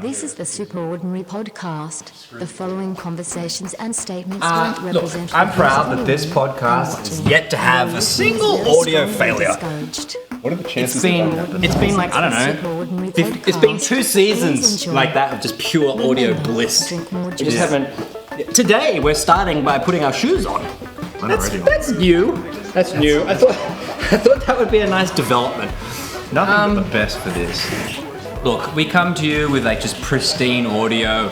This is the Superordinary Podcast. The following conversations and statements won't Look, represent... I'm proud that this podcast is yet to have a single audio failure. What are the chances? It's been like, I don't know, it's been 2 seasons like that of just pure audio bliss. We just haven't... Today, we're starting by putting our shoes on. That's new. That's new. I thought that would be a nice development. Nothing but the best for this. Look, we come to you with like just pristine audio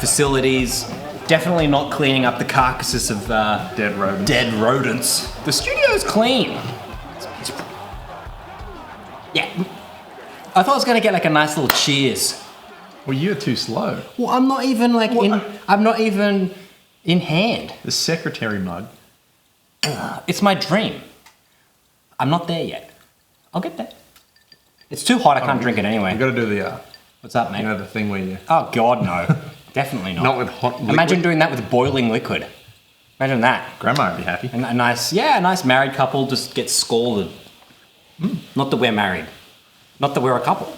facilities. Definitely not cleaning up the carcasses of Dead rodents. The studio's clean. Yeah. I thought I was gonna get like a nice little cheers. Well, you're too slow. Well, I'm not even like I'm not even in hand. The secretary mug. It's my dream. I'm not there yet. I'll get there. It's too hot, I can't drink it anyway. You got to do the What's up, mate? you know, the thing where you Oh God, no. Definitely not. not with hot liquid. Imagine doing that with boiling liquid. Imagine that. Grandma would be happy. A nice married couple just gets scalded. Not that we're married. Not that we're a couple.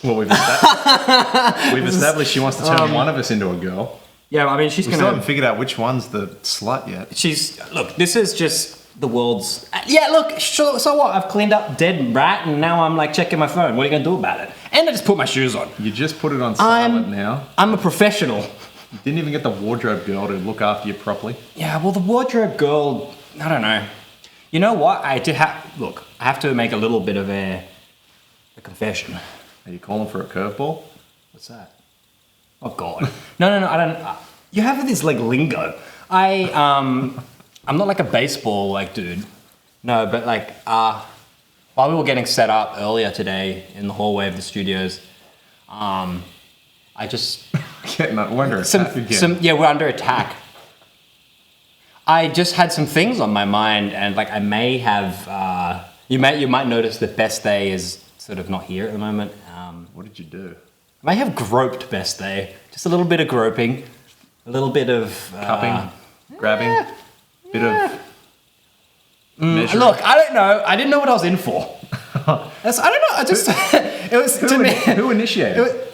Well, we've established she wants to turn one of us into a girl. Yeah, I mean, she's We still haven't figured out which one's the slut yet. Look, this is just the world's... Yeah, look, so what? I've cleaned up dead rat and now I'm like checking my phone. What are you going to do about it? And I just put my shoes on. You just put it on silent now. I'm a professional. You didn't even get the wardrobe girl to look after you properly. Yeah, well, the wardrobe girl, I don't know. You know what? I have to make a little bit of a confession. Are you calling for a curveball? What's that? Oh God. No, I don't. You have this like lingo. I'm not like a baseball like dude. No, but like while we were getting set up earlier today in the hallway of the studios, I just We're under attack again. we're under attack. I just had some things on my mind, and like I may have. You might notice that Best Day is sort of not here at the moment. What did you do? I may have groped Best Day. Just a little bit of groping, a little bit of Cupping, grabbing, bit of measuring. Look, I don't know. I didn't know what I was in for. I don't know. I just it was to me. Who initiated?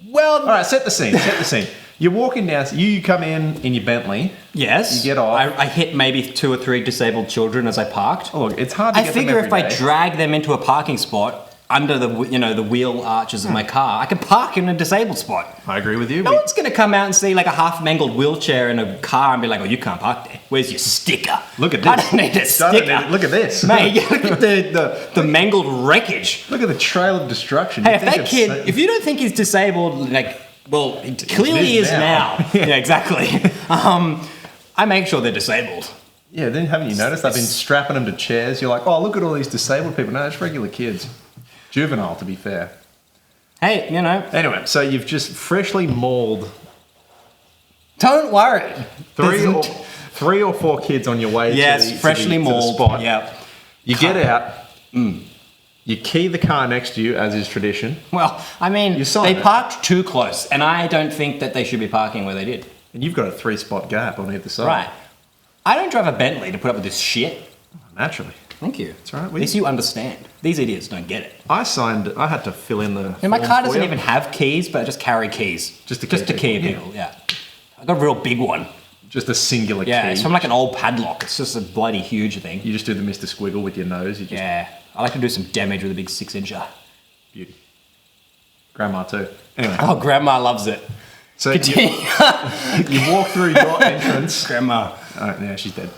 Well, All right, set the scene. Set the scene. You're walking down. You come in your Bentley. yes. You get off. I hit maybe 2 or 3 disabled children as I parked. Oh, look, it's hard to I get figure them if every I day. drag them into a parking spot under the the wheel arches of my car, I can park in a disabled spot. I agree with you. No one's gonna come out and see like a half mangled wheelchair in a car and be like, "Oh, you can't park there. Where's your sticker?" Look at this. I don't need a sticker. Look at this. Mate, look at the mangled wreckage. Look at the trail of destruction. Hey, You if think that it's kid, so- if you don't think he's disabled, like, well, he clearly It is is now. now. Yeah, exactly. I make sure they're disabled. Yeah, then haven't you noticed? I've been strapping them to chairs. You're like, oh, look at all these disabled people. No, it's regular kids. Juvenile, to be fair. Hey, Anyway, so you've just freshly mauled don't worry. three or four kids on your way Yes, to the, freshly to the mauled. spot. Yeah. You get out. You key the car next to you, as is tradition. Well, I mean, You signed they it. parked too close, and I don't think that they should be parking where they did. And you've got a 3-spot gap on either side. Right. I don't drive a Bentley to put up with this shit. Naturally. Thank you. That's right. At least you understand. These idiots don't get it. I had to fill in the. And my form car for doesn't you. even have keys, but I just carry keys. Just to key people, people, yeah. I got a real big one. Just a singular Yeah, key. it's from like an old padlock. It's just a bloody huge thing. You just do the Mr. Squiggle with your nose. You just Yeah, I like to do some damage with a big 6-incher. beauty. Grandma too. Anyway, Oh, Grandma loves it. so you walk through your entrance. Grandma. Oh, yeah, she's dead.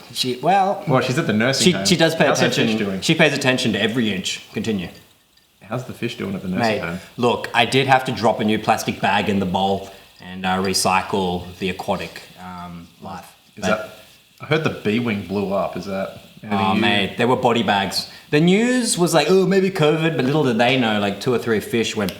Well, She's at the nursing home. she does pay How's that fish attention. doing? She pays attention to every inch. Continue. How's the fish doing at the nursing Mate, home? look, I did have to drop a new plastic bag in the bowl and recycle the aquatic life. I heard the B-wing blew up. Is that? anything Oh, you- mate, they were body bags. The news was like, oh, maybe COVID, but little did they know, like 2 or 3 fish went.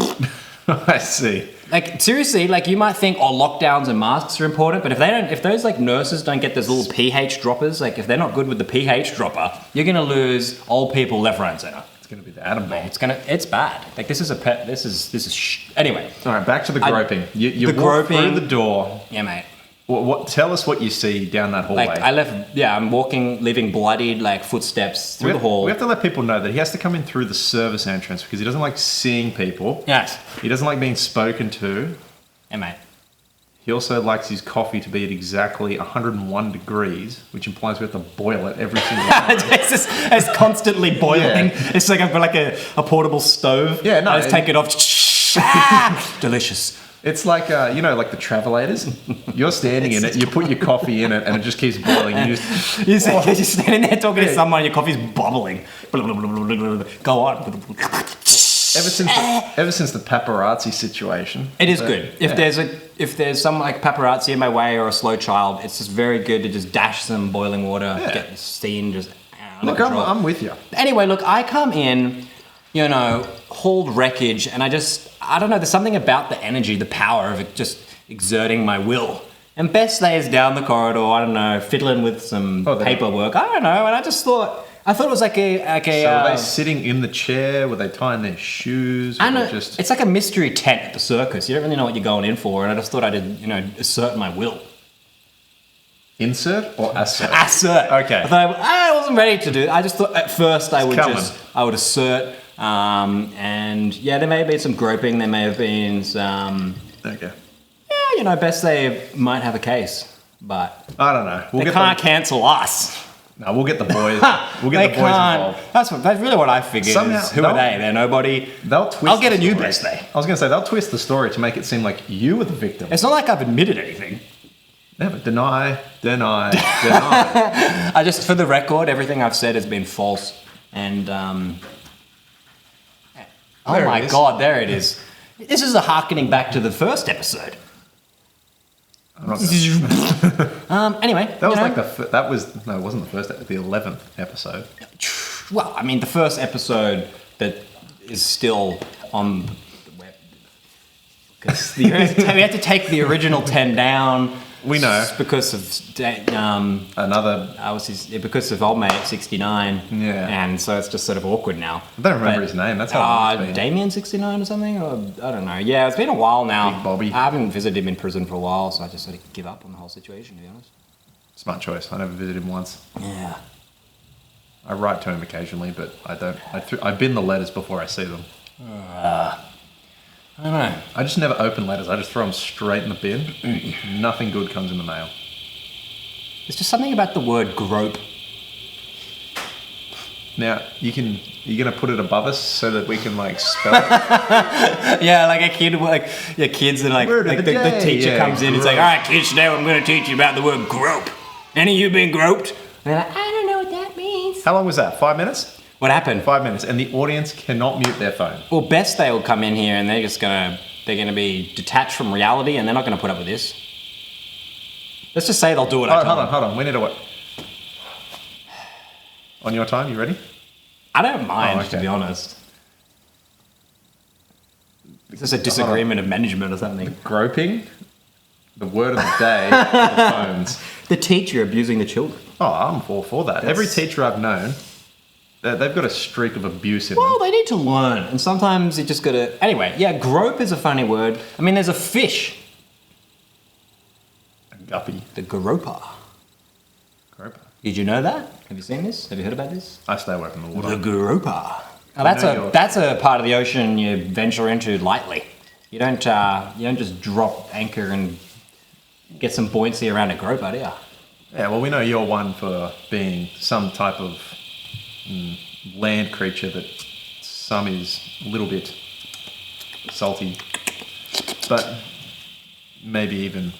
I see. Like seriously, like you might think, oh, lockdowns and masks are important, but if those like nurses don't get those little pH droppers, like if they're not good with the pH dropper, you're gonna lose old people left, right, and center. It's going to be the atom bomb. It's bad. Like this is anyway. All right, back to the groping. You the walk groping- through the door. Yeah, mate. Tell us what you see down that hallway. Like I'm walking, leaving bloodied like footsteps through the hall. We have to let people know that he has to come in through the service entrance because he doesn't like seeing people. Yes. He doesn't like being spoken to. Hey, mate. He also likes his coffee to be at exactly 101 degrees, which implies we have to boil it every single time. it's constantly boiling. Yeah. It's like I've got like a portable stove. Yeah, no, I just take it off. Delicious. It's like, like the Travelators. You're standing in it, you put your coffee in it, and it just keeps boiling. You just, You're standing there talking to someone, and your coffee's bubbling. Go on. ever since the paparazzi situation. It is good. If there's some like paparazzi in my way or a slow child, it's just very good to just dash some boiling water, get the steam just under Look, control. I'm with you. Anyway, look, I come in, hauled wreckage, and I don't know, there's something about the energy, the power of it just exerting my will. And Beth stays down the corridor, I don't know, fiddling with some paperwork, I don't know, and I thought it was like a So were they sitting in the chair? Were they tying their shoes? I know, it's like a mystery tent at the circus. You don't really know what you're going in for, and I just thought I'd, assert my will. Insert or assert? Assert. Okay. I thought I wasn't ready to do it. I just thought at first I would assert, and yeah, there may have been some groping. There may have been some. Okay. Yeah, best they might have a case, but I don't know. They can't cancel us. No, we'll get the boys. We'll get the boys involved. That's really what I figured. Somehow, is, who are they? They're nobody. They'll twist. I'll get a new story. best day. I was going to say they'll twist the story to make it seem like you were the victim. It's not like I've admitted anything. Never deny. I just, for the record, everything I've said has been false. And oh my God, there it is. This is a harkening back to the first episode. Anyway, that was it wasn't the first, the 11th episode. Well, I mean, the first episode that is still on the web because we had to take the original 10 down. We know because of because of old mate 69. Yeah, and so it's just sort of awkward now. I don't remember his name. That's how it's been. Damien 69 or something, or I don't know. Yeah, it's been a while now. Big Bobby. I haven't visited him in prison for a while, so I just sort of give up on the whole situation, to be honest. Smart choice. I never visited him once. Yeah. I write to him occasionally, but I don't. I bin the letters before I see them. I don't know. I just never open letters. I just throw them straight in the bin. Nothing good comes in the mail. There's just something about the word grope. Now, you're going to put it above us so that we can, spell it? Yeah, like a kid, kids and, the teacher comes in and it's like, all right, kids, today I'm going to teach you about the word grope. Any of you been groped? And they're like, I don't know what that means. How long was that? 5 minutes? What happened? 5 minutes, and the audience cannot mute their phone. Well, best they will come in here and they're gonna be detached from reality, and they're not gonna put up with this. Let's just say they'll do it. Hold on. We need to what? On your time, you ready? I don't mind, okay. to be honest. Is this a disagreement of management or something? Groping. The word of the day. The phones. The teacher abusing the children. Oh, I'm all for that. Every teacher I've known. They've got a streak of abuse in them. Well, they need to learn, and sometimes you just gotta. Anyway, yeah, grope is a funny word. I mean, there's a fish. A guppy. The groper. Groper. Did you know that? Have you seen this? Have you heard about this? I stay away from the water. The groper. Now, that's a part of the ocean you venture into lightly. You don't just drop anchor and get some buoyancy around a groper, do you? Yeah, well, we know you're one for being some type of land creature that some is a little bit salty, but maybe even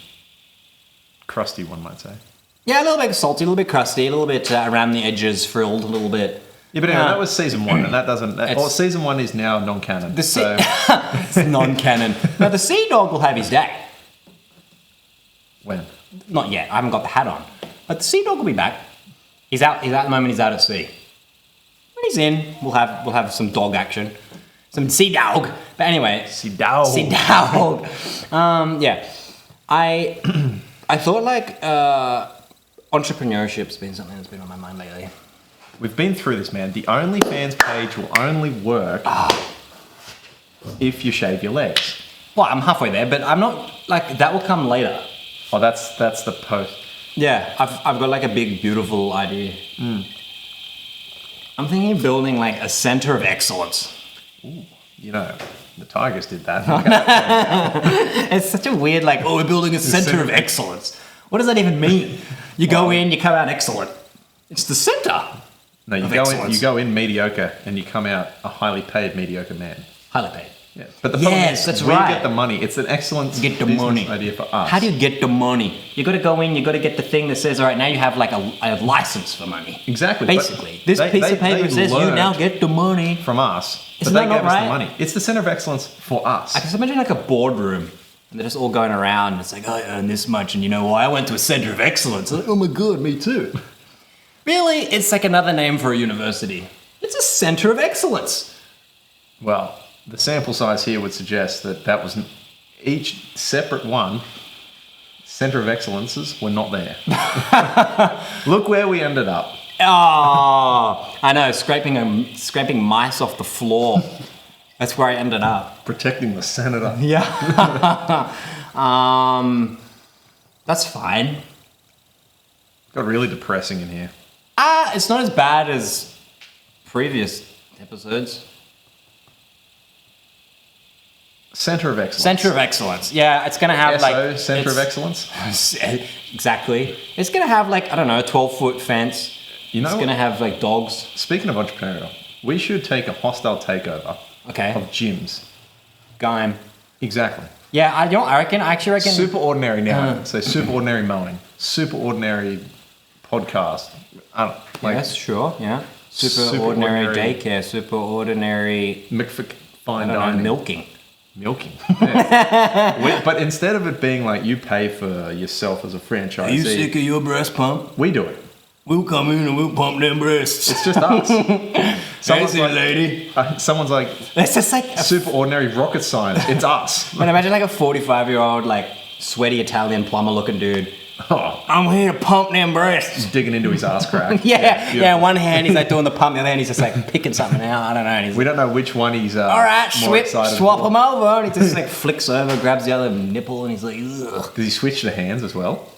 crusty, one might say. Yeah, a little bit salty, a little bit crusty, a little bit around the edges, frilled, a little bit. Yeah, but anyway, that was season 1, and that doesn't. Season 1 is now non-canon. It's non-canon. Now the sea dog will have his day. When? Not yet. I haven't got the hat on, but the sea dog will be back. He's out. At the moment, he's out at sea. When he's in, we'll have some dog action, some sea dog. But anyway, sea dog. Sea dog. Yeah, I thought entrepreneurship's been something that's been on my mind lately. We've been through this, man. The OnlyFans page will only work if you shave your legs. Well, I'm halfway there, but I'm not that will come later. Oh, that's the post. Yeah, I've got like a big, beautiful idea. I'm thinking of building like a center of excellence. You know, the Tigers did that. It's such a weird, like, oh, we're building a center of excellence. What does that even mean? You go in, you come out excellent. It's the center. No, you of go in. excellence. You go in mediocre, and you come out a highly paid mediocre man. Highly paid. Yeah, but the problem Yes, is, that's we right. get the money. It's an excellent Get the business money. idea for us. How do you get the money? You got to go in. You got to get the thing that says, all right, now you have like a license for money. Exactly, but Basically, this they- piece they- of paper they says you learned now get the money. from us? Isn't but that they gave not us right? the money. It's the center of excellence for us. I just imagine like a boardroom. And they're just all going around. And it's like, I earn this much, and you know why? I went to a center of excellence. Like, oh my god, me too. Really, it's like another name for a university. It's a center of excellence. Well, the sample size here would suggest that was each separate one. Center of excellences were not there. Look where we ended up. Oh, I know, scraping mice off the floor. That's where I ended up. Protecting the senator. Yeah. That's fine. Got really depressing in here. It's not as bad as previous episodes. Center of excellence. Center of excellence. Yeah, it's gonna have SO, like center of it's- excellence. Exactly. It's gonna have like, I don't know, a 12-foot fence. You know it's what? gonna have like dogs. Speaking of entrepreneurial, we should take a hostile takeover Okay. of gyms. Gaim. Exactly. Yeah, I actually reckon. Super ordinary now. So super ordinary mowing. Super ordinary podcast. I don't like Yes, sure. Yeah. Super, Super ordinary, ordinary- daycare. Super ordinary. I fine don't know, dining. milking. Milking. Yeah. But instead of it being like you pay for yourself as a franchisee, of your breast pump? we do it. We'll come in and we'll pump them breasts. It's just us. Someone's Fancy like, lady. someone's like It's just like super ordinary rocket science. It's us. Man, imagine like a 45-year-old, like sweaty Italian plumber looking dude. Oh, I'm here to pump them breasts. he's digging into his ass crack. Yeah, beautiful. one hand he's like doing the pump, the other hand he's just like picking something out. I don't know. And he's We like, don't know which one he's all right, more excited swap for. him over. And he just like flicks over, grabs the other nipple, and he's like, ugh. Does he switch to hands as well?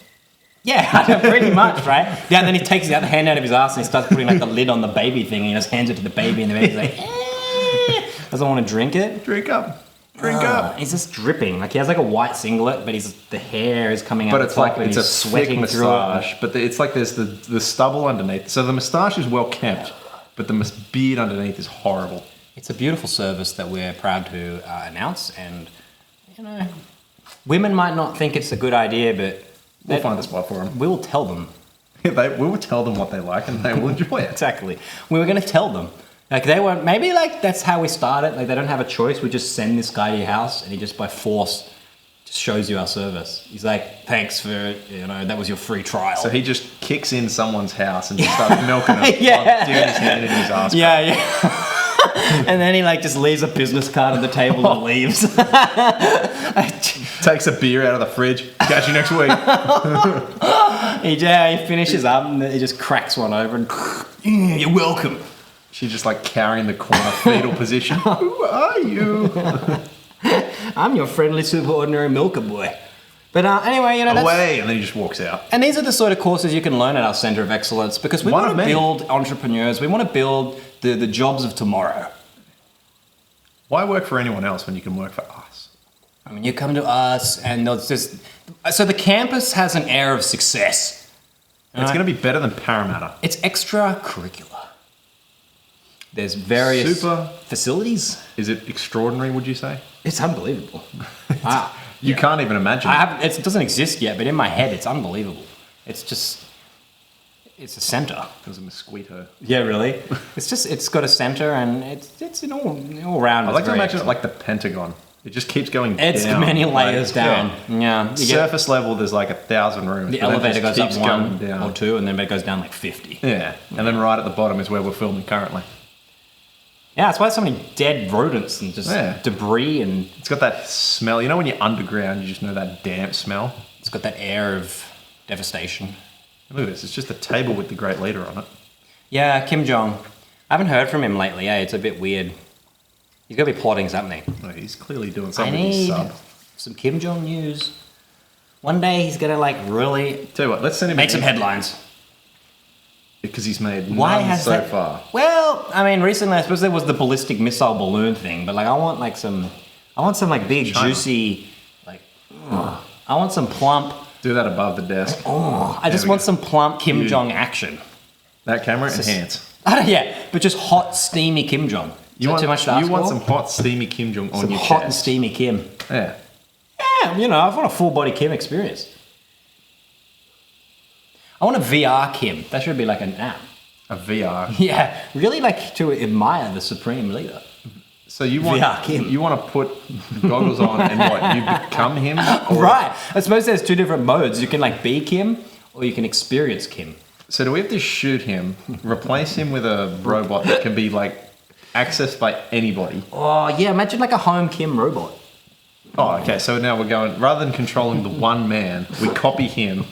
Yeah, pretty much, right? Yeah, and then he takes the other hand out of his ass and he starts putting like the lid on the baby thing, and he just hands it to the baby, and the baby's like, doesn't want to drink it. Drink up. Drink up. He's just dripping. Like he has like a white singlet, but the hair is coming out. But the it's top like and it's a he's thick sweating through it. moustache. But it's like there's the stubble underneath. So the moustache is well kept, but the beard underneath is horrible. It's a beautiful service that we're proud to announce, and you know, women might not think it's a good idea, but We'll find a spot for them. we will tell them. We will tell them what they like, and they will enjoy it. Exactly. We were going to tell them. Like they won't. Maybe like that's how we started. Like they don't have a choice. We just send this guy to your house, and he just by force just shows you our service. He's like, "Thanks for that was your free trial." So he just kicks in someone's house and just starts milking them, Yeah. while digging his hand in his ass. yeah, yeah. And then he like just leaves a business card on the table and leaves. Takes a beer out of the fridge. Catch you next week. He finishes up and he just cracks one over and you're welcome. She's just like carrying the corner fetal position. Who are you? I'm your friendly super ordinary milker boy. But anyway, that's... Away, and then he just walks out. And these are the sort of courses you can learn at our Centre of Excellence because we One want of to many. build entrepreneurs. We want to build the jobs of tomorrow. Why work for anyone else when you can work for us? I mean, you come to us and there's just... So the campus has an air of success. It's going to be better than Parramatta. It's extracurricular. There's various Super. facilities. Is it extraordinary, would you say? It's unbelievable. You can't even imagine. It doesn't exist yet, but in my head, it's unbelievable. It's just... It's a centre. There's a mosquito. Yeah, really. It's got a centre and it's an all round. I like to imagine it like the Pentagon. It just keeps going It's down. many layers Like, down. Yeah. You get- Surface level, there's like 1,000 rooms. the but then it elevator just goes up keeps one going down. or two, and then it goes down like 50. Yeah, and then right at the bottom is where we're filming currently. Yeah, that's why there's so many dead rodents and just Yeah. debris, and It's got that smell. You know when you're underground, you just know that damp smell? it's got that air of devastation. Look at this. It's just a table with the great leader on it. Yeah, Kim Jong. I haven't heard from him lately. It's a bit weird. He's got to be plotting something. Oh, he's clearly doing I something with his need sub. some Kim Jong news. One day he's gonna like really Tell you what, let's send him make an some headlines. because he's made Why none has so that? far. Well, I mean, recently I suppose there was the ballistic missile balloon thing, but like I want some like big China. juicy, like I want some plump. Do that above the desk. I just we want go. some plump Kim You- Jong action. That camera, Just- enhance. Yeah, but just hot, steamy Kim Jong. Is that too much to ask you want for? some hot, steamy Kim Jong on Some your hot and chest. steamy Kim. Yeah. Yeah, you know, I want a full body Kim experience. I want a VR Kim. That should be like an app. A VR. Yeah, really like to admire the supreme leader. So you want VR Kim. you want to put goggles on and what? You become him? Or- Right. I suppose there's two different modes. You can like be Kim or you can experience Kim. So do we have to shoot him, replace him with a robot that can be like accessed by anybody? Oh, yeah, imagine like a home Kim robot. Oh, okay. So now we're going, rather than controlling the one man, we copy him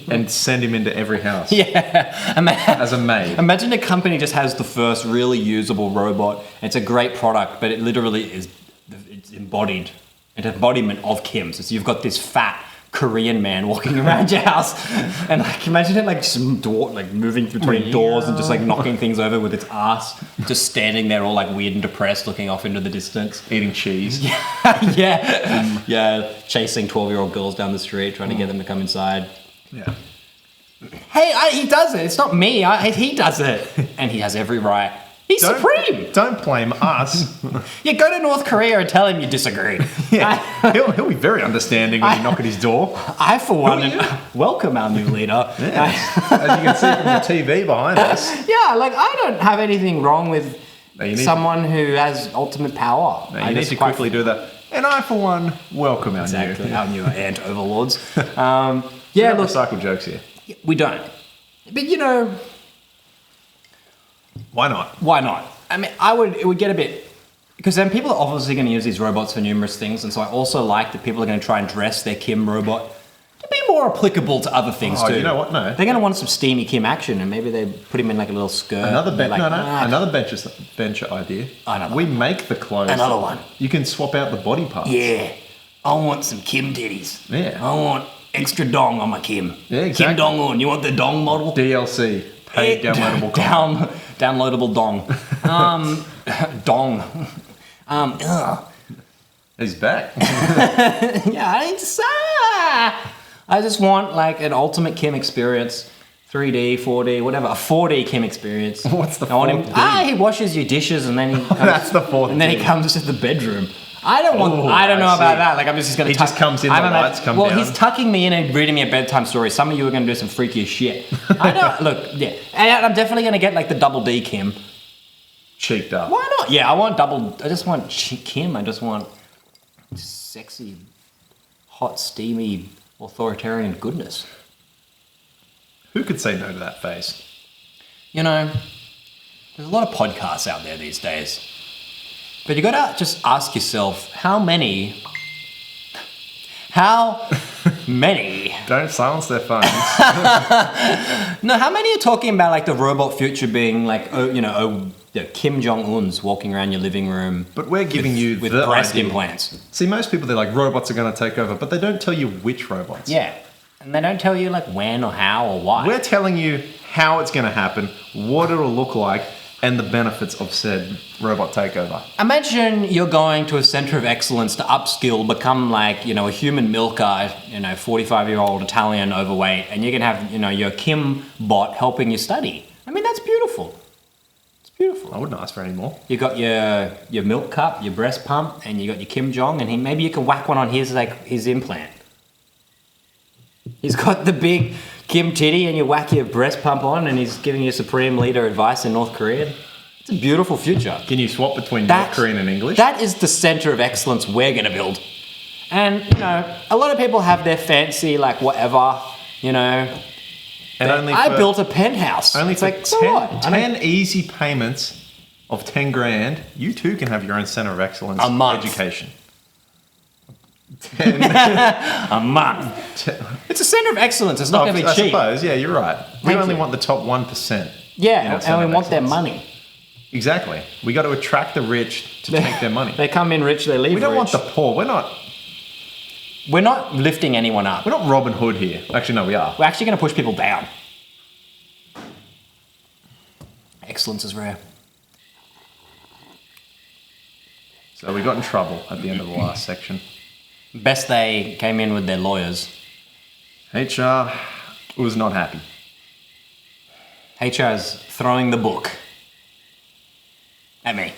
and send him into every house Yeah. as a maid. Imagine a company just has the first really usable robot. It's a great product, but it literally is it's embodied, an embodiment of Kim. So you've got this fat Korean man walking around your house, and like imagine it like just like moving between doors and just like knocking things over with its ass, just standing there all like weird and depressed, looking off into the distance. Eating cheese. yeah, chasing 12-year-old girls down the street, trying to get them to come inside. Yeah. Hey, he does it. It's not me. He does it, and he has every right. He's supreme. Don't blame us. Yeah, go to North Korea and tell him you disagree. Yeah. He'll be very understanding when you knock at his door. I, for one, are welcome our new leader. As you can see from the TV behind us. Yeah, like I don't have anything wrong with No, you need someone who has ultimate power. No, I you need just to quite- quickly do that. And I, for one, welcome our Exactly, new. our new ant overlords. We Yeah, don't look, recycle jokes here. we don't. But you know, Why not? why not? I mean, it would get a bit, because then people are obviously going to use these robots for numerous things, and so I also like that people are going to try and dress their Kim robot to be more applicable to other things Oh, too. you know what? No. They're going to want some steamy Kim action, and maybe they put him in like a little skirt. Another They're like, another venture idea. Another we one. make the clothes. Another one. You can swap out the body parts. Yeah, I want some Kim titties. Yeah. I want extra dong on my Kim. Yeah, exactly. Kim dong on. You want the dong model? DLC. Paid downloadable content. Downloadable dong. Dong. Ugh. He's back. Yeah, I just want like an ultimate Kim experience. 3D, 4D, whatever. A 4D Kim experience. What's the I want him. 4D? He washes your dishes and then he comes, That's the 4D. And then he comes to the bedroom. I don't want. Oh, I don't know I about see. that. Like I'm just gonna. He just comes in, I'm the about- lights come well, down. he's tucking me in and reading me a bedtime story. Some of you are gonna do some freakier shit. I don't. Look, yeah, and I'm definitely gonna get like the double D Kim. Cheeked up. Why not? Yeah, I just want Kim. I just want sexy, hot, steamy, authoritarian goodness. Who could say no to that face? You know, there's a lot of podcasts out there these days. But you gotta just ask yourself, how many Don't silence their phones. No, how many are talking about like the robot future being like, Kim Jong-un's walking around your living room But we're giving you with the breast idea. implants? See, most people, they're like, robots are going to take over, but they don't tell you which robots. Yeah. And they don't tell you like when or how or why. We're telling you how it's going to happen, what it'll look like, and the benefits of said robot takeover. Imagine you're going to a center of excellence to upskill, become like, a human milker, 45-year-old Italian overweight, and you can have, your Kim bot helping you study. I mean, that's beautiful. It's beautiful. I wouldn't ask for any more. You got your milk cup, your breast pump, and you got your Kim Jong, and maybe you can whack one on his implant. He's got the big Kim titty, and you whack your breast pump on, and he's giving you supreme leader advice in North Korea. It's a beautiful future. Can you swap between North Korean and English? That is the center of excellence we're going to build. And, a lot of people have their fancy, like, whatever, and only I for, built a penthouse. only It's for like, so 10, what? 10 easy payments of 10 grand, you too can have your own center of excellence A month. education. A month. It's a center of excellence. It's not going to be I cheap. suppose, yeah, you're right. We Thank only you. want the top 1%. Yeah, in our and center we of want their excellence. money. Exactly. We got to attract the rich to take their money. They come in rich, they leave We don't want rich. the poor. We're not. We're not lifting anyone up. We're not Robin Hood here. Actually, no, we are. We're actually going to push people down. Excellence is rare. So we got in trouble at the end of the last section. Best they came in with their lawyers. HR was not happy. HR is throwing the book at me.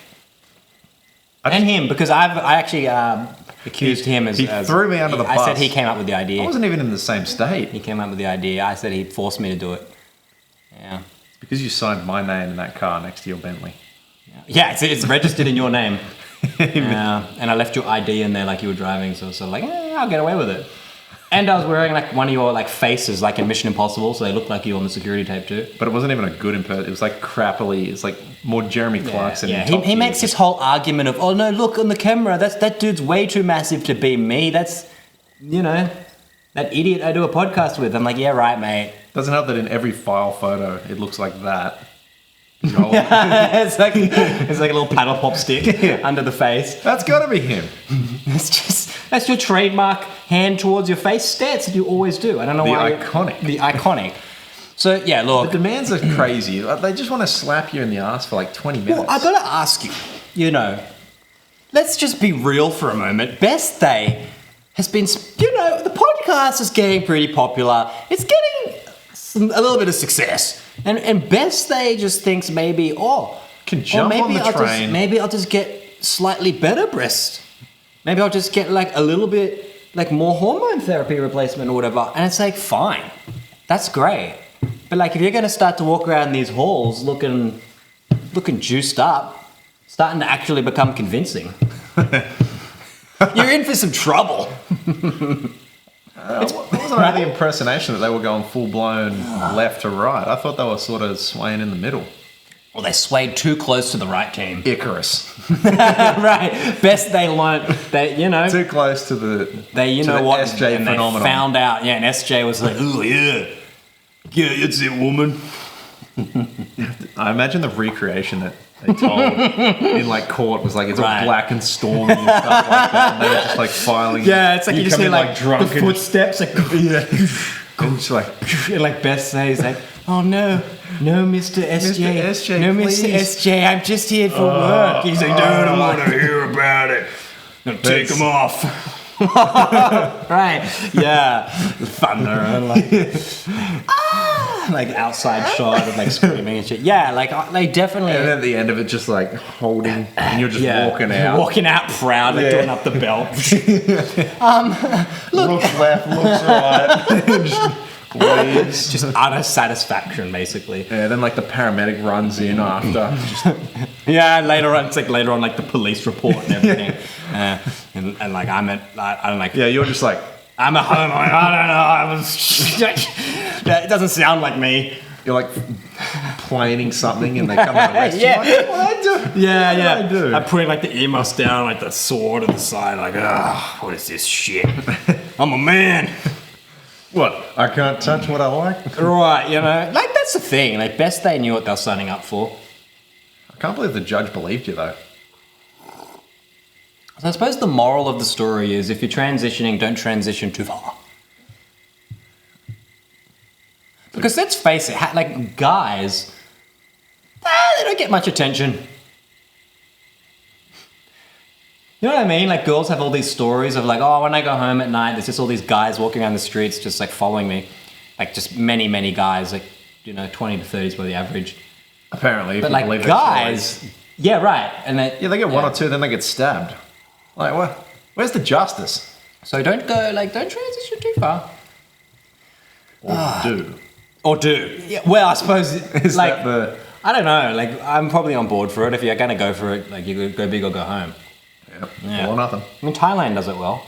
I And him, because I actually accused him as... he threw me under the I said bus. he came up with the idea. I wasn't even in the same state. He came up with the idea. I said he forced me to do it. Yeah. Because you signed my name in that car next to your Bentley. Yeah, it's registered in your name. And I left your ID in there like you were driving, so like, I'll get away with it. And I was wearing like one of your like faces, like in Mission Impossible, so they looked like you on the security tape too. But it wasn't even a good impression. It was like crappily. It's like more Jeremy Clarkson. Yeah, in Top he Gear. makes this whole argument of, oh no, look on the camera, that dude's way too massive to be me. That's, that idiot I do a podcast with. I'm like, yeah, right, mate. Doesn't help that in every file photo it looks like that. it's like a little paddle pop stick under the face. That's got to be him. That's your trademark hand towards your face stance that you always do. I don't know why. The iconic. So yeah, look. The demands are crazy. They just want to slap you in the ass for like 20 minutes. Well, I gotta ask you. Let's just be real for a moment. Best Day has been, the podcast is getting pretty popular. It's getting a little bit of success. And Best Day just thinks maybe, can jump on the train. Maybe I'll just get slightly better breasts. Maybe I'll just get like a little bit like more hormone therapy replacement or whatever. And it's like, fine, that's great. But like if you're gonna start to walk around these halls looking juiced up, starting to actually become convincing, you're in for some trouble. It wasn't really the impersonation that they were going full blown left to right. I thought they were sort of swaying in the middle. Well, they swayed too close to the right team. Icarus. Right. Best they learned that, Too close to the SJ and phenomenon. They found out, and SJ was like, oh yeah, it's it, woman. I imagine the recreation that they told in like court was like it's all black and stormy and stuff like that. And they were just like filing. Yeah, it's like you just come hear in, like drunk the and footsteps, like and just like and like Best says like, oh no, Mr. SJ, Mr. SJ, no, please. Mr. SJ, I'm just here for work. He's like, dude, I don't want to hear about it. Now take him off. Right, yeah, thunder and like outside shot of like screaming and shit. Yeah, like they definitely. And then at the end of it, just like holding, and you're just walking out proud, like doing up the belt. looks left, looks right. Leaves. Just utter satisfaction, basically. Yeah, then like the paramedic runs in after. Yeah, later on, it's like later on, like the police report and everything. And like I'm like. Yeah, you're just like. I'm at home. Like, I don't know. It doesn't sound like me. You're like planing something, and they come and arrest you. Yeah. Like, what I do? Yeah. What do I do? I'm putting like the earmuffs down, like the sword at the side, like, what is this shit? I'm a man. What? I can't touch what I like? Right, like that's the thing. Like Best They knew what they were signing up for. I can't believe the judge believed you though. So I suppose the moral of the story is if you're transitioning, don't transition too far. Because let's face it, like guys, they don't get much attention. You know what I mean? Like girls have all these stories of like, oh, when I go home at night, there's just all these guys walking around the streets just like following me. Like just many, many guys, like, 20 to 30 is probably the average. Apparently. But like guys, yeah, right. And they get one or two, then they get stabbed. Like what? Where's the justice? So don't transition too far. Or do. Yeah, well, I suppose Is like that the... I don't know. Like I'm probably on board for it. If you're gonna go for it, like you go big or go home. Yeah. All or nothing. I mean, Thailand does it well.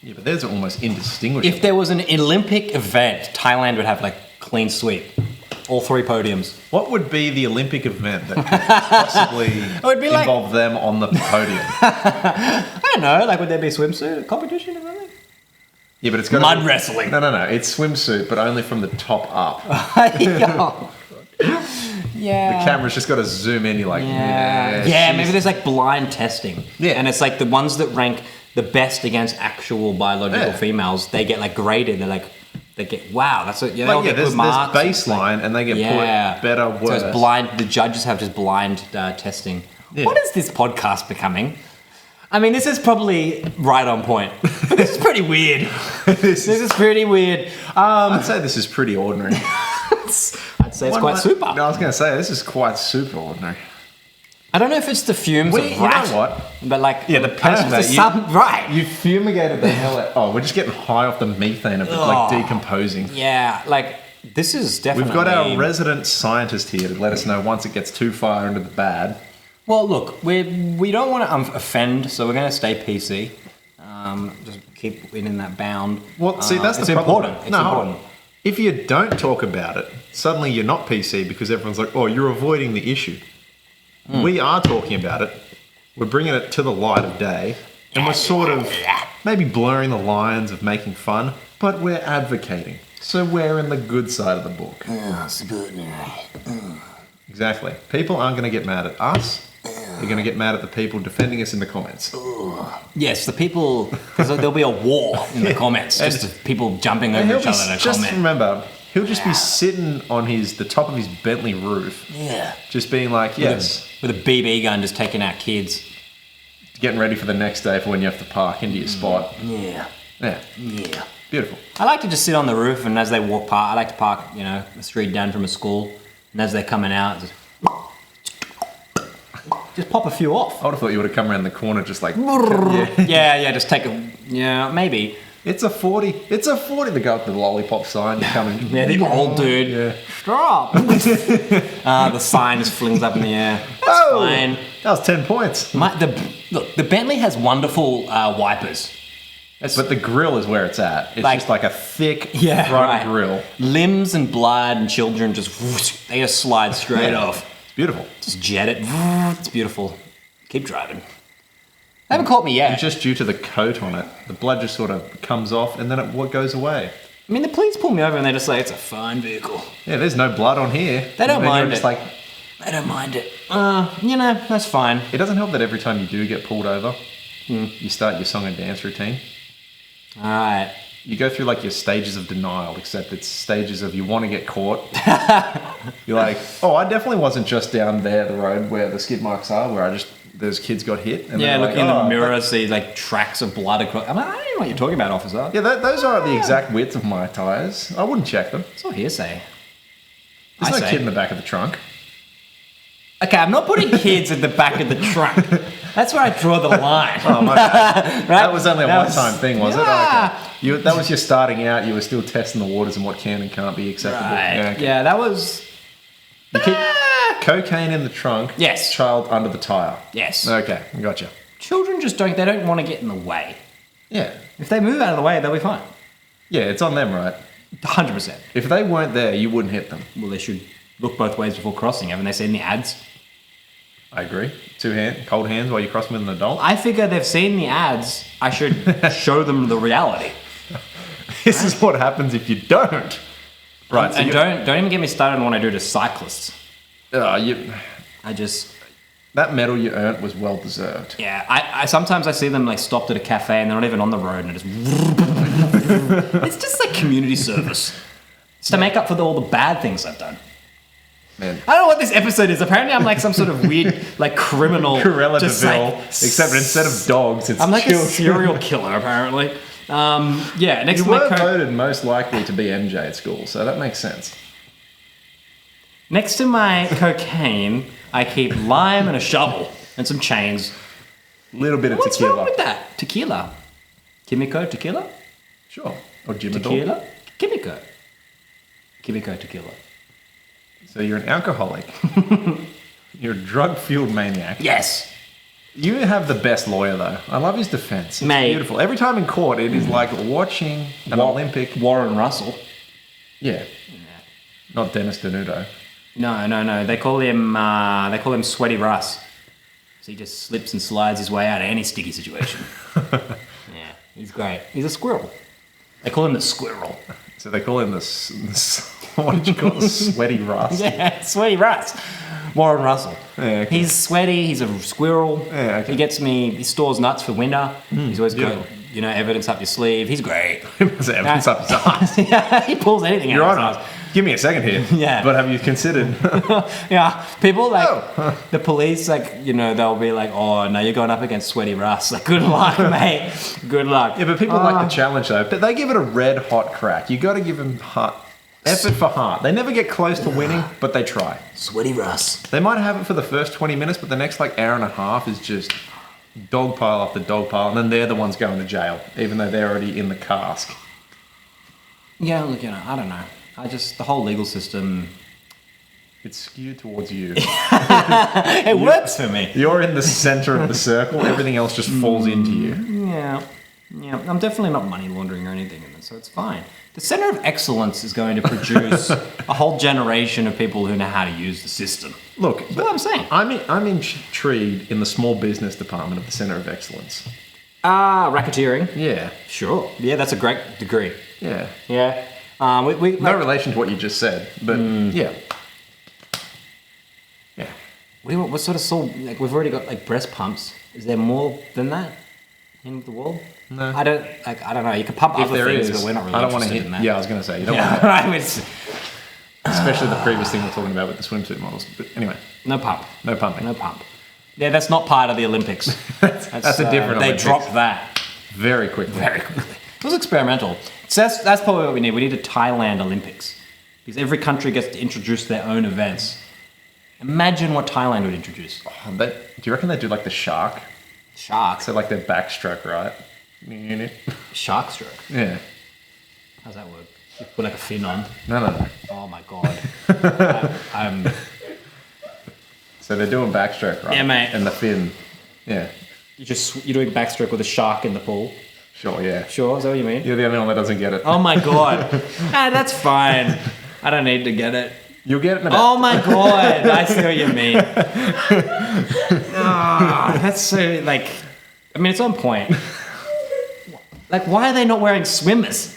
Yeah, but theirs are almost indistinguishable. If there was an Olympic event, Thailand would have like clean sweep, all 3 podiums. What would be the Olympic event that could possibly involve them on the podium? I don't know. Like, would there be a swimsuit competition or something? Yeah, but it's got mud wrestling. No. It's swimsuit, but only from the top up. Yeah. The camera's just got to zoom in. You're like, yeah. Maybe there's like blind testing. Yeah. And it's like the ones that rank the best against actual biological Yeah. females, they get like graded. They get wow. That's what Like, yeah, there's baseline, and they get put better, So worse. it's blind. The judges have just blind testing. Yeah. What is this podcast becoming? I mean, this is probably right on point. This is pretty weird. This is pretty weird. I'd say this is pretty ordinary. I'd say it's quite super. No, I was going to say, this is quite super ordinary. I don't know if it's the fumes Well, of you know rat, what? but like Yeah, the passion it's that some- right. You fumigated the hell out. Oh, we're just getting high off the methane of it, like decomposing. Yeah, like this is definitely. We've got our resident scientist here to let us know once it gets too far into the bad. Well, look, we don't want to offend, so we're going to stay PC. Just keep it in that bound. Well, see, that's it's the problem. important. It's No, important. if you don't talk about it, suddenly you're not PC because everyone's like, oh, you're avoiding the issue. We are talking about it. We're bringing it to the light of day. And we're sort of maybe blurring the lines of making fun, but we're advocating. So we're in the good side of the book. Exactly. People aren't going to get mad at us. They're going to get mad at the people defending us in the comments. Yes, the people. There'll be a war in the comments, just of people jumping And over he'll each be, other in a just comment. remember, he'll just be sitting on the top of his Bentley roof, Yeah. just being like, yes, With a BB gun, just taking out kids. getting ready for the next day for when you have to park into your spot. Yeah. Yeah, Yeah. beautiful. I like to just sit on the roof, and as they walk past, I like to park, a street down from a school, and as they're coming out, just pop a few off. I would have thought you would have come around the corner just like, yeah. Yeah, just take maybe. It's a 40. It's a 40. The guy with the lollipop sign coming. Yeah, the old dude. Yeah. Stop. The sign just flings up in the air. That's Oh, fine. that was 10 points. Look, the Bentley has wonderful wipers. But the grill is where it's at. It's Like- just like a thick Yeah, front right. grill. Limbs and blood and children they just slide straight off. It's beautiful. Just jet it. It's beautiful. Keep driving. They haven't caught me yet. And just due to the coat on it, the blood just sort of comes off and then it goes away. I mean, the police pull me over and they just say it's a fine vehicle. Yeah, there's no blood on here. They don't And then mind you're just it. like, They don't mind it. That's fine. it doesn't help that every time you do get pulled over, you start your song and dance routine. All right. You go through like your stages of denial, except it's stages of you want to get caught. You're like, oh, I definitely wasn't just down there the road where the skid marks are, where those kids got hit. And Yeah, they're looking like, in the "Oh, mirror, see like tracks of blood across. I don't know what you're talking about, officer. Yeah, those aren't the exact width of my tyres. I wouldn't check them. It's all hearsay. There's I no say. kid in the back of the trunk. Okay, I'm not putting kids in the back of the trunk. That's where I draw the line. Oh, my bad. Right? That was only a That was- one-time thing, was Yeah. it? Okay. That was just starting out. You were still testing the waters and what can and can't be acceptable. Right. Yeah, okay. Yeah, that was. You keep cocaine in the trunk. Yes. Child under the tyre. Yes. Okay, gotcha. Children just they don't want to get in the way. Yeah. If they move out of the way, they'll be fine. Yeah, it's on them, right? 100%. If they weren't there, you wouldn't hit them. Well, they should look both ways before crossing. Haven't they seen the ads? I agree. Cold hands while you're crossing with an adult. I figure they've seen the ads. I should show them the reality. This is what happens if you don't. Right. So And don't even get me started on what I do to cyclists. I just that medal you earned was well deserved. yeah. I sometimes I see them like stopped at a cafe and they're not even on the road and it just it's just like community service. It's to make up for all the bad things I've done. Man. I don't know what this episode is. Apparently, I'm like some sort of weird, like criminal. Cruella just DeVille, like- except instead of dogs, it's I'm like children. a serial killer, apparently. Yeah, next You to my were voted most likely to be MJ at school, so that makes sense. next to my cocaine, I keep lime and a shovel and some chains. Little bit of What's tequila. wrong with that? Tequila, Kimiko tequila, Sure. Or Jimador. tequila, Kimiko tequila. So you're an alcoholic. You're a drug-fueled maniac. Yes. You have the best lawyer, though. I love his defense. It's Mate. beautiful. Every time in court, it is like watching an Olympic. Warren Russell. Yeah. Not Dennis Denudo. No. They call him Sweaty Russ. So he just slips and slides his way out of any sticky situation. Yeah, he's great. He's a squirrel. They call him the squirrel. So they call him what did you call it? The sweaty Russ. Yeah, Sweaty Russ. Warren Russell. Yeah, okay. He's sweaty. He's a squirrel. Yeah, okay. He gets me. He stores nuts for winter. He's always got, beautiful. evidence up your sleeve. He's great. It's evidence up his ass. Yeah, he pulls anything You're out right. of his ass. Give me a second here. Yeah. But have you considered? Yeah, people like Oh. the police, they'll be like, "Oh, no, you're going up against Sweaty Russ. Like, good luck, mate. Good luck." Yeah, but people like the challenge though. But they give it a red hot crack. You got to give them effort for heart. They never get close to winning, but they try. Sweaty Russ. They might have it for the first 20 minutes, but the next hour and a half is just dog pile after dog pile, and then they're the ones going to jail, even though they're already in the cask. Yeah, look, I don't know. The whole legal system, It's skewed towards you. it works for me. You're in the center of the circle. Everything else just falls into you. Yeah. I'm definitely not money laundering or anything in this, so it's fine. The Center of Excellence is going to produce a whole generation of people who know how to use the system. Look, That's what I'm saying. I'm intrigued in the small business department of the Center of Excellence. Racketeering. Yeah, Sure. Yeah, that's a great degree. yeah. Yeah. No relation to what you just said, but yeah. Yeah. What sort of we've already got breast pumps. Is there more than that in the world? No. I don't know. You can pump If other there things, is, but we're not really I don't want to interested hit. in that. Yeah, I was going to say you don't Yeah, want right. I mean, it's especially the previous thing we're talking about with the swimsuit models. But anyway, no pump. no pumping. No pump. Yeah, that's not part of the Olympics. That's a different They Olympics. dropped that Very quickly. very quickly. It was experimental. So that's probably what we need. We need a Thailand Olympics. Because every country gets to introduce their own events. Imagine what Thailand would introduce. Oh, do you reckon they do like the shark? Shark. So like their backstroke, right? Shark stroke. Yeah. How's that work? You put a fin on. No. Oh my god. I'm So they're doing backstroke, right? Yeah, mate. And the fin. Yeah. you're doing backstroke with a shark in the pool. Sure, yeah. Sure, is that what you mean? You're the only one that doesn't get it. Oh my god. That's fine. I don't need to get it. You'll get it, but Oh my god, I see what you mean. That's so it's on point. Why are they not wearing swimmers?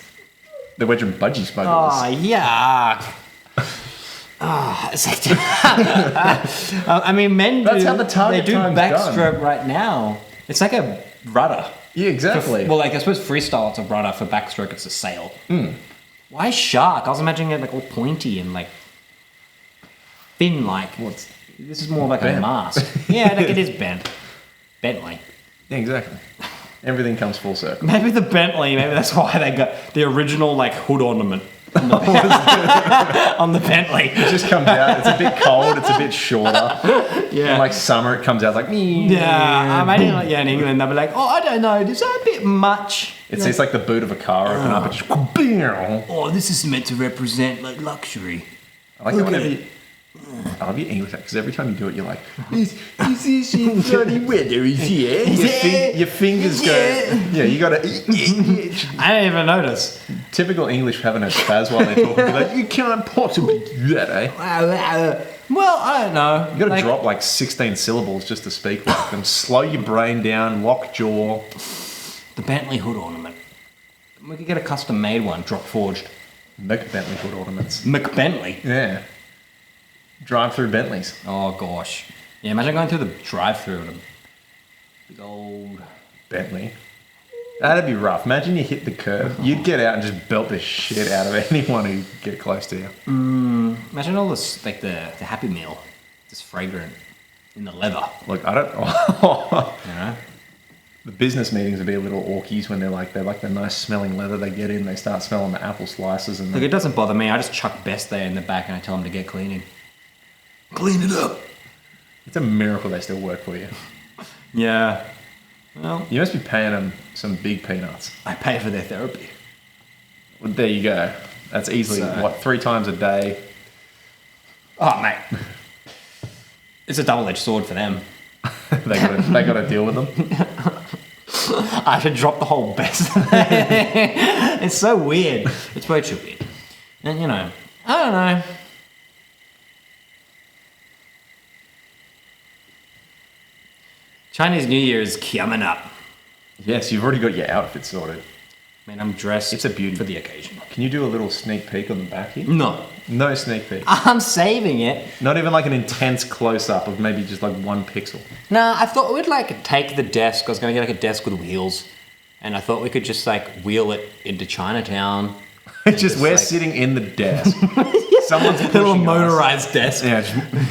they're wearing budgie smugglers. Oh, yuck. I mean, men do. That's how the target They do time's backstroke right now. It's like a rudder. Yeah, exactly. Well, I suppose freestyle it's a rudder. For backstroke, it's a sail. Why shark? I was imagining it all pointy and fin-like. What's This is more like a bent. mask. Yeah, it is bent. Bentley. Yeah, exactly. Everything comes full circle. Maybe the Bentley. Maybe that's why they got the original hood ornament on the, on the Bentley. It just comes out. It's a bit cold. It's a bit shorter. Yeah. And summer, it comes out me. Yeah, I imagine in England they'll be like, oh, I don't know, is that a bit much? It's like the boot of a car open up. It's just. I Oh, this is meant to represent luxury. like that whenever you. I love your English because every time you do it, you're like, is this in sunny weather? Is it? Your fingers go. Yeah, you gotta. I didn't even notice. Typical English having a spaz while they're talking. Be like, you can't possibly do that, eh? Well, I don't know. You gotta drop 16 syllables just to speak like them. Slow your brain down, lock jaw. The Bentley hood ornament. We could get a custom made one, drop forged. Make Bentley hood ornaments. McBentley. Yeah. Drive through Bentleys. Oh gosh. Yeah, imagine going through the drive-through with a big old. Bentley. That'd be rough. Imagine you hit the curb. You'd get out and just belt the shit out of anyone who get close to you. Imagine all this, the Happy Meal, just fragrant in the leather. Look, I don't. You know. The business meetings would be a little orkies when they're the nice smelling leather they get in. They start smelling the apple slices and. Look, it doesn't bother me. I just chuck Best there in the back and I tell them to get cleaning. Clean it up. It's a miracle they still work for you. Yeah. Well, You must be paying them some big peanuts. I pay for their therapy. Well, there you go. That's easily, So- 3 times a day? Oh, mate. It's a double-edged sword for them. they got to deal with them. I should drop the whole Best. It's so weird. It's way too weird. And, I don't know. Chinese New Year is coming up. Yes, you've already got your outfit sorted. I mean, I'm dressed It's a beauty. for the occasion. Can you do a little sneak peek on the back here? No. No sneak peek. I'm saving it. Not even like an intense close up of maybe just like 1 pixel. No, I thought we'd like take the desk. I was going to get like a desk with wheels. And I thought we could just like wheel it into Chinatown. Just we're like- sitting in the desk. Someone's A little pushing us. motorized desk. Yeah,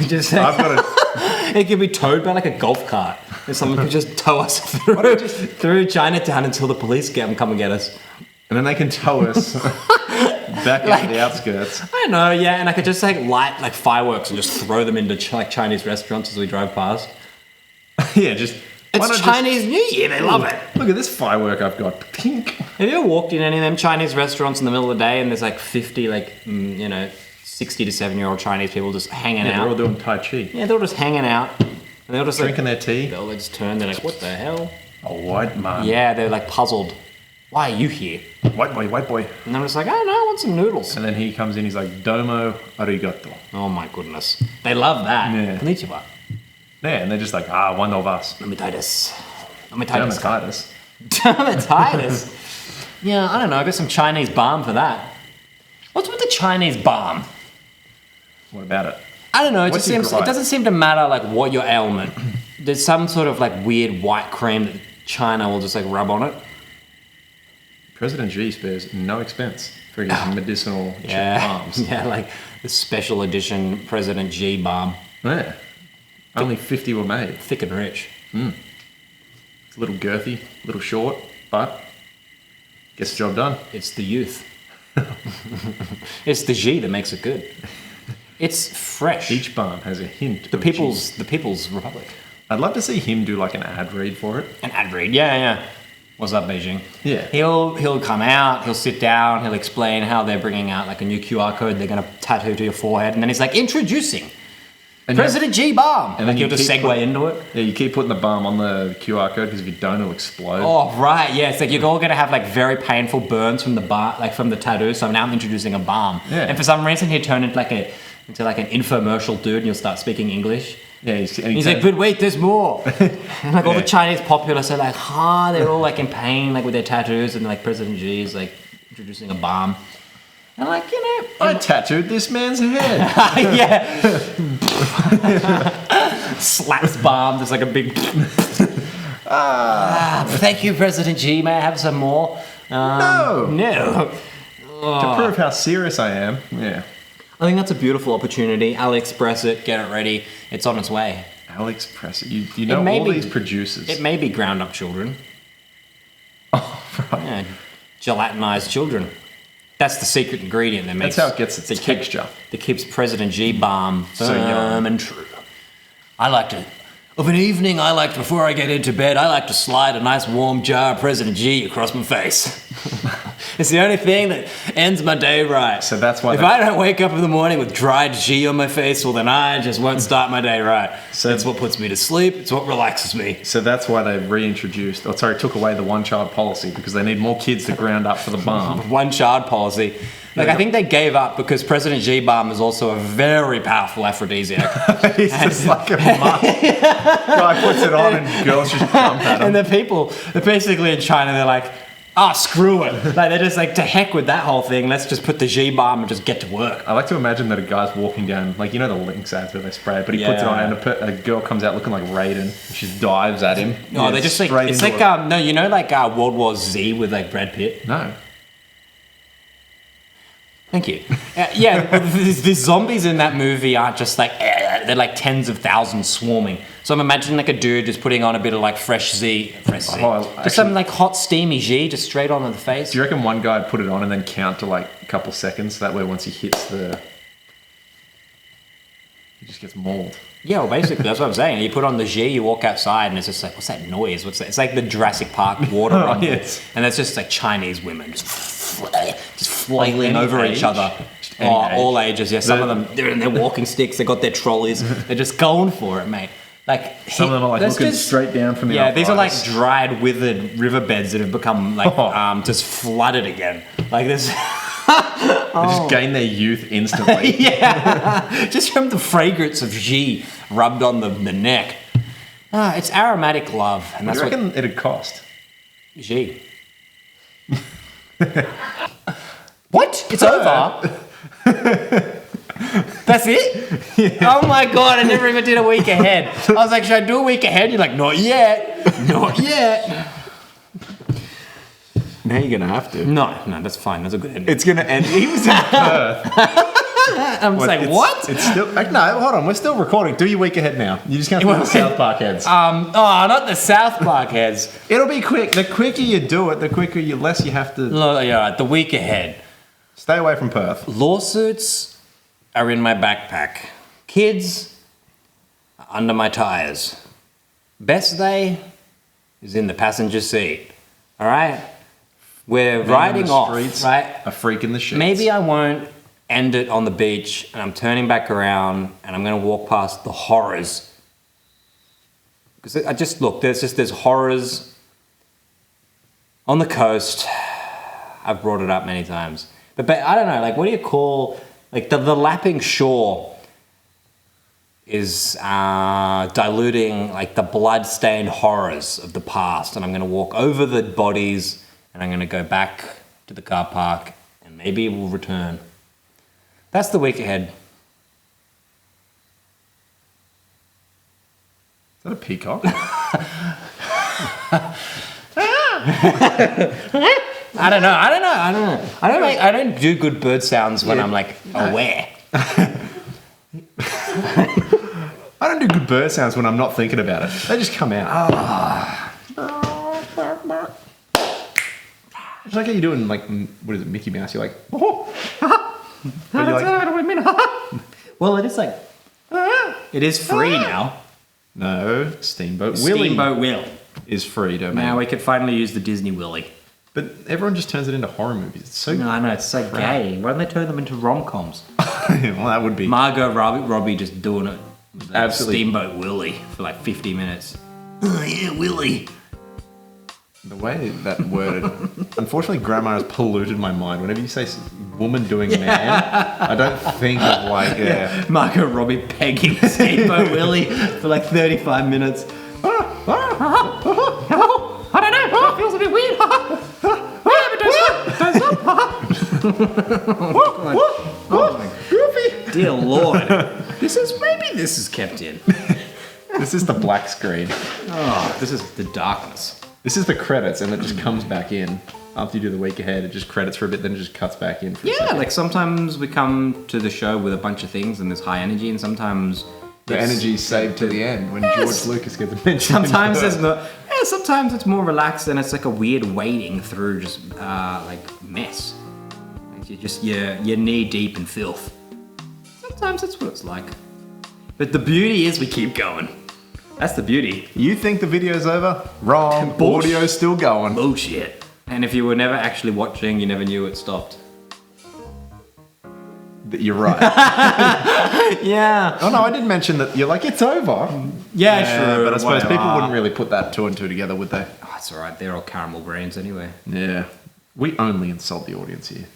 Just I've got a it could be towed by like a golf cart. And someone could just tow us through Chinatown until the police come and get us. and then they can tow us back Like- into the outskirts. I know, yeah, and I could just like light like fireworks and just throw them into like Chinese restaurants as we drive past. Yeah, just why not It's just- Chinese New Year, they love it. Look at this firework I've got. Pink. Have you ever walked in any of them Chinese restaurants in the middle of the day and there's like 50 like, 60 to 7-year-old Chinese people just hanging Yeah, they're all out? doing Tai Chi. Yeah, they're all just hanging out. And they'll just Drinking like, their tea. they'll just turn, they're like, what the hell? A white man. Yeah, they're like puzzled. Why are you here? White boy, white boy. And I'm just like, oh no, I want some noodles. And then he comes in, he's like, Domo arigato. Oh my goodness. They love that. Yeah. Konnichiwa. Yeah, and they're just like, one of us. Lematitis. Lematitis. Dermatitis. Dermatitis. Yeah, I don't know. I got some Chinese balm for that. What's with the Chinese balm? What about it? I don't know. It What's just your seems. It gripe? doesn't seem to matter like what your ailment. There's some sort of like weird white cream that China will just like rub on it. President Xi spares no expense for his medicinal Yeah, balms. yeah, like the special edition President G balm, Yeah. Only 50 were made. thick and rich. It's a little girthy, a little short, but gets the job done. It's the youth. It's the G that makes it good. It's fresh. Each balm has a hint. the of People's Republic. cheese. I'd love to see him do like an ad read for it. An ad read. Yeah, yeah. What's up, Beijing? Yeah. He'll come out, he'll sit down, he'll explain how they're bringing out like a new QR code they're going to tattoo to your forehead, and then he's like, introducing And President G Balm. And Like then you he'll just keep segue put- into it. Yeah, you keep putting the balm on the QR code because if you don't, it'll explode. Oh, right, yeah. It's like you're all going to have like very painful burns from the from the tattoo, so now I'm introducing a balm. Yeah. And for some reason, he'll turn into like an infomercial dude, and you'll start speaking English. Yeah, He's like, but wait, there's more. And like all the Yeah. Chinese populace are like, they're all like in pain, like with their tattoos, and like President Xi is like introducing a balm. And like, I tattooed this man's head. yeah. Slaps balm, there's like a big. Thank you, President Xi. May I have some more? No. No. To prove how serious I am. Yeah. I think that's a beautiful opportunity. I'll express it, get it ready. It's on its way. Alex Press. You know may all be- these producers. It may be ground up children. Yeah, gelatinized children. That's the secret ingredient that makes. That's how it gets its that keep- texture. That keeps President G balm So firm young. and true. I like to. Of an evening, before I get into bed, I like to slide a nice warm jar of President G across my face. It's the only thing that ends my day right. So that's why If the- I don't wake up in the morning with dried G on my face, well then I just won't start my day right. So- It's what puts me to sleep. It's what relaxes me. So that's why they took away the one-child policy because they need more kids to ground up for the balm. One child policy. Like I think they gave up because President G balm is also a very powerful aphrodisiac. He's just like a mutt. Guy puts it on and girls just jump at him. And they're basically in China, they're like, screw it. Like they're just like, to heck with that whole thing. Let's just put the G balm and just get to work. I like to imagine that a guy's walking down, like, you know the Lynx ads where they spray it, but he puts it on Yeah. and a girl comes out looking like Raiden. And she dives at him. No, they just like, straight it's into like, it. no, you know, like World War Z with like Brad Pitt? No. Thank you. Yeah, the zombies in that movie aren't just like, they're like tens of thousands swarming. So I'm imagining like a dude just putting on a bit of like fresh Z. Just actually- some like hot steamy G just straight onto the face. Do you reckon one guy would put it on and then count to like a couple seconds? That way once he hits he just gets mauled. Yeah, well, basically, that's what I'm saying. You put on the G, you walk outside, and it's just like, what's that noise? What's that? It's like the Jurassic Park water Oh, rumble. yes. And it's just like Chinese women just flailing Any over age? each other. Just any age? All ages, yeah. Some The- of them, they're in their walking sticks, they got their trolleys. They're just going for it, mate. Like Some of them are like that's looking straight down from the Yeah, these are like arthritis. dried, withered riverbeds that have become like Oh. just flooded again. Like this. They just gain their youth instantly. Yeah, just from the fragrance of G rubbed on the neck. It's aromatic love, and What that's do you what reckon it'd cost? G. What? It's over? That's it? Oh my god, I never even did a week ahead. I was like, should I do a week ahead? You're like, not yet. Not yet. Now you're gonna have to. No, that's fine. That's a good ending. It's gonna end. He was in Perth. I'm just like, what? It's still. No, hold on. We're still recording. Do your week ahead now. You're just gonna put the South Park heads. Not the South Park heads. It'll be quick. The quicker you do it, the quicker less you have to. No, yeah, right, the week ahead. Stay away from Perth. Lawsuits are in my backpack. Kids are under my tires. Best day is in the passenger seat. All right? We're riding off, right? A freak in the sheets. Maybe I won't end it on the beach and I'm turning back around and I'm going to walk past the horrors. Because I just look, there's horrors on the coast. I've brought it up many times. But I don't know, like what do you call, like the lapping shore is diluting like the blood-stained horrors of the past, and I'm going to walk over the bodies and I'm going to go back to the car park and maybe we'll return. That's the week ahead. Is that a peacock? I don't know. I don't do good bird sounds when I'm like aware. I don't do good bird sounds when I'm not thinking about it. They just come out. It's like how you're doing, like, what is it, Mickey Mouse? You're like, oh. But you're like, Well, it is like, it is free now. no, Steamboat Willie Steamboat Will. is free domain. Now we could finally use the Disney Willy. But everyone just turns it into horror movies. It's so No, I know, it's so gay. Why don't they turn them into rom-coms? well, that would be. Margot Robbie just doing it with the Absolutely. Steamboat Willie for like 50 minutes. Oh yeah, Willie. The way that word, unfortunately, grammar has polluted my mind. Whenever you say woman doing man, I don't think of like, Margot Robbie pegging Steamboat Willie for like 35 minutes. I don't know, it feels a bit weird. Goofy. Dear Lord. This is kept in. This is the black screen. Oh, this is the darkness. This is the credits, and it just comes back in. After you do the week ahead, it just credits for a bit, then it just cuts back in for a Yeah, second. like sometimes we come to the show with a bunch of things and there's high energy, and sometimes The energy's saved to the end when Yes. George Lucas gets mentioned. sometimes there's not. Yeah, sometimes it's more relaxed and it's like a weird wading through just like mess. Like you're knee deep in filth. Sometimes that's what it's like. But the beauty is we keep going. That's the beauty. You think the video's over? Wrong. Bullshit. Audio's still going. Bullshit. And if you were never actually watching, you never knew it stopped. You're right. Yeah. Oh no, I did mention that you're like, it's over. Yeah, sure. But I suppose people whatever. wouldn't really put that two and two together, would they? Oh, it's alright. They're all caramel brains anyway. Yeah. We only insult the audience here.